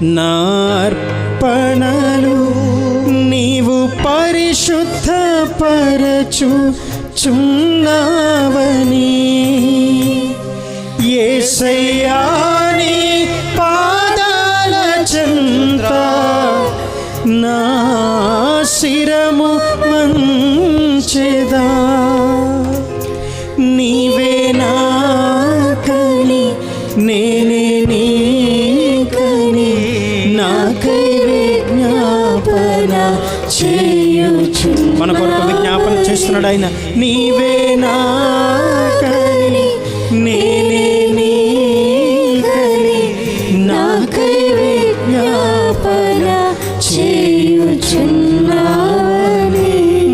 నా అర్పణలు నీవు పరిశుద్ధపరచుచున్నావని యేసయ్యా నీ పాదాల చెంత నా శిరము వంచెదా. నీవే నాకని నేనే నీకని నాకై విజ్ఞాపన చేయుచు. మన కొరకు విజ్ఞాపన చేస్తున్నాడు ఆయన. నీవే నాకని నేనే నీకని నాకై విజ్ఞాపన చేయుచున్నావని.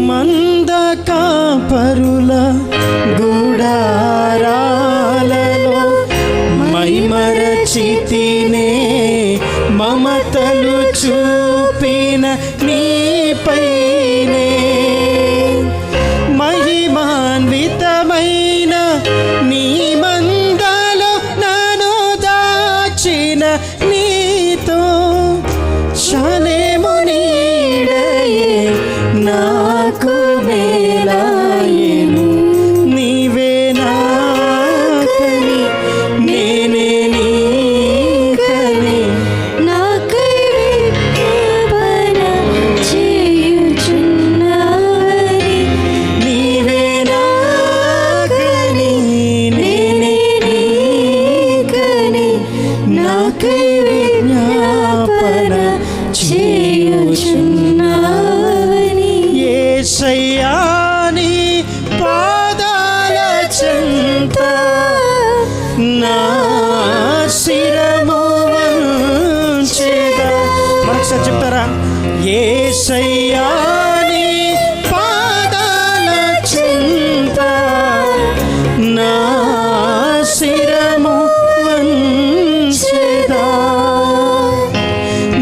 మంద కాపరుల గుడారాలలో మైమరచితినే మమతలు చూపిన నీపైనే మహిమాన్వితమైన నీ మందలో నన్ను దాచిన నీతో శాలేము నీడయే నాకు మేలాయెను. నీవే నాకని నేనే నీకని నాకై విజ్ఞాపన చేయుచున్నావని. నీవే నాకని నేనే నీకని నాకై విజ్ఞాపన చేయుచున్నావని. యేసయ్యా నీ పాదాల చెంత నా శిరము వంచెదా. మరొకసారి చెప్తారా? యేసయ్యా నీ పాదాల చెంత నా శిరము వంచెదా.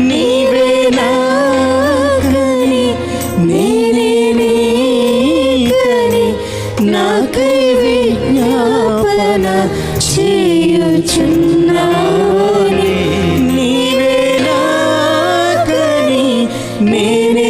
నీవే నాకని నేనే నీకని నాకై విజ్ఞాపన చేయుచున్నావని. నీవే నాకని నేనే